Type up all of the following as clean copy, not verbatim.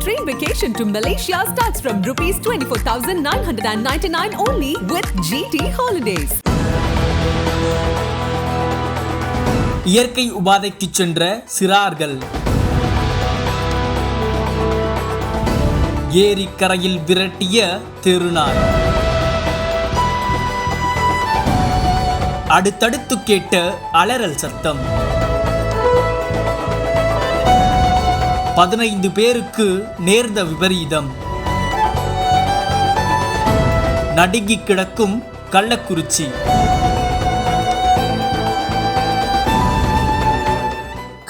train vacation to Malaysia starts from rupees 24,999 only with GT Holidays. இயற்கை உபாதைக்கு சென்ற சிறார்கள் ஏரிக்கரையில் விரட்டிய தெருநாய். அடுத்தடுத்து கேட்ட அலறல் சத்தம். 15 பேருக்கு நேர்ந்த விபரீதம். நடுங்கி கிடக்கும் கள்ளக்குறிச்சி.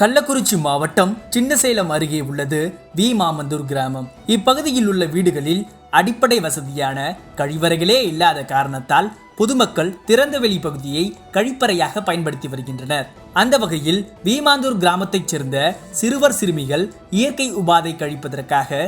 கள்ளக்குறிச்சி மாவட்டம் சின்னசேலம் அருகே உள்ளது வி மாமந்தூர் கிராமம். இப்பகுதியில் உள்ள வீடுகளில் அடிப்படை வசதியான கழிவறைகளே இல்லாத காரணத்தால் பொதுமக்கள் திறந்தவெளி பகுதியை கழிப்பறையாக பயன்படுத்தி வருகின்றனர். அந்த வகையில் வீமாந்தூர் கிராமத்தைச் சேர்ந்த சிறுவர் சிறுமிகள் இயற்கை உபாதை கழிப்பதற்காக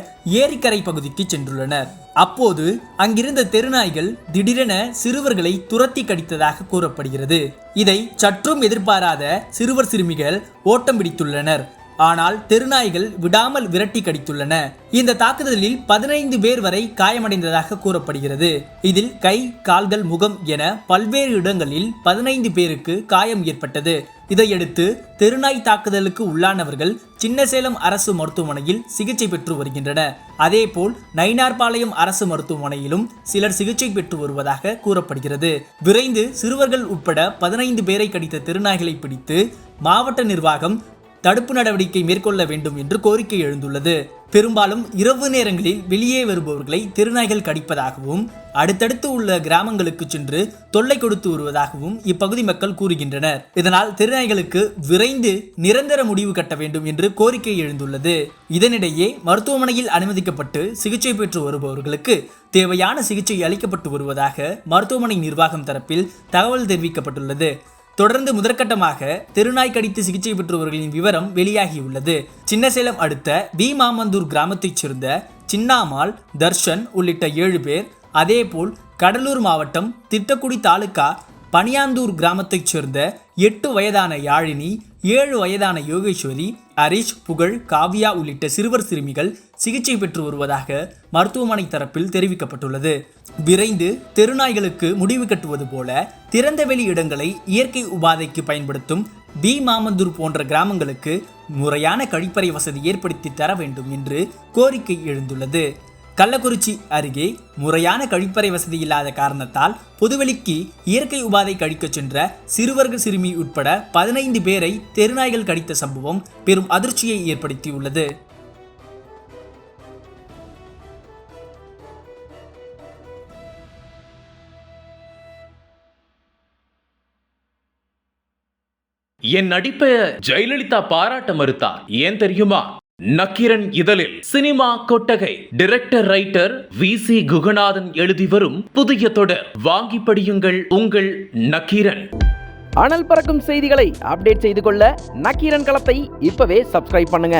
ஏரிக்கரை பகுதிக்கு சென்றுள்ளனர். அப்போது அங்கிருந்த தெருநாய்கள் திடீரென சிறுவர்களை துரத்தி கடித்ததாக கூறப்படுகிறது. இதை சற்றும் எதிர்பாராத சிறுவர் சிறுமிகள் ஓட்டம் பிடித்துள்ளனர். ஆனால் தெருநாய்கள் விடாமல் விரட்டி கடித்துள்ளன. இந்த தாக்குதலில் 15 பேர் வரை காயமடைந்ததாக கூறப்படுகிறது. இதில் கை, கால்கள், முகம் என பல்வேறு இடங்களில் 15 பேருக்கு காயம் ஏற்பட்டது. இதையடுத்து தெருநாய் தாக்குதலுக்கு உள்ளானவர்கள் சின்னசேலம் அரசு மருத்துவமனையில் சிகிச்சை பெற்று வருகின்றனர். அதேபோல் நயினார்பாளையம் அரசு மருத்துவமனையிலும் சிலர் சிகிச்சை பெற்று வருவதாக கூறப்படுகிறது. விரைந்து சிறுவர்கள் உட்பட 15 பேரை கடித்த தெருநாய்களை பிடித்து மாவட்ட நிர்வாகம் தடுப்பு நடவடிக்கை மேற்கொள்ள வேண்டும் என்று கோரிக்கை எழுந்துள்ளது. பெரும்பாலும் இரவு நேரங்களில் வெளியே வருபவர்களை தெருநாய்கள் கடிப்பதாகவும் அடுத்தடுத்து உள்ள கிராமங்களுக்கு சென்று தொல்லை கொடுத்து வருவதாகவும் இப்பகுதி மக்கள் கூறுகின்றனர். இதனால் தெருநாய்களுக்கு விரைந்து நிரந்தர முடிவு கட்ட வேண்டும் என்று கோரிக்கை எழுந்துள்ளது. இதனிடையே மருத்துவமனையில் அனுமதிக்கப்பட்டு சிகிச்சை பெற்று வருபவர்களுக்கு தேவையான சிகிச்சை அளிக்கப்பட்டு வருவதாக மருத்துவமனை நிர்வாகம் தரப்பில் தகவல் தெரிவிக்கப்பட்டுள்ளது. தொடர்ந்து முதற்கட்டமாக தெருநாய் கடித்து சிகிச்சை பெற்றவர்களின் விவரம் வெளியாகியுள்ளது. சின்னசேலம் அடுத்த வி மாமந்தூர் கிராமத்தைச் சேர்ந்த சின்னாமால், தர்ஷன் உள்ளிட்ட 7 பேர், அதேபோல் கடலூர் மாவட்டம் திட்டக்குடி தாலுகா பனியாந்தூர் கிராமத்தைச் சேர்ந்த 8 வயதான யாழினி, 7 வயதான யோகேஸ்வரி, ஹரிஷ், புகழ், காவ்யா உள்ளிட்ட சிறுவர் சிறுமிகள் சிகிச்சை பெற்று வருவதாக மருத்துவமனை தரப்பில் தெரிவிக்கப்பட்டுள்ளது. விரைந்து தெருநாய்களுக்கு முடிவு கட்டுவது போல திறந்தவெளி இடங்களை இயற்கை உபாதைக்கு பயன்படுத்தும் வி மாமந்தூர் போன்ற கிராமங்களுக்கு முறையான கழிப்பறை வசதி ஏற்படுத்தி தர வேண்டும் என்று கோரிக்கை எழுந்துள்ளது. கள்ளக்குறிச்சி அருகே முறையான கழிப்பறை வசதி இல்லாத காரணத்தால் பொதுவெளிக்கு இயற்கை உபாதை கழிக்க சென்ற சிறுவர்கள் சிறுமி உட்பட 15 பேரை தெருநாய்கள் கடித்த சம்பவம் பெரும் அதிர்ச்சியை ஏற்படுத்தியுள்ளது. என் நடிப்பை ஜெயலலிதா பாராட்ட மறுத்தார். ஏன் தெரியுமா? நக்கீரன் இதழில் சினிமா கொட்டகை டைரக்டர் ரைட்டர் VC குகநாதன் எழுதி வரும் புதிய தொடர் வாங்கி படியுங்கள் உங்கள் நக்கீரன். அனல் பறக்கும் செய்திகளை அப்டேட் செய்து கொள்ள நக்கீரன் களத்தை இப்பவே சப்ஸ்கிரைப் பண்ணுங்க.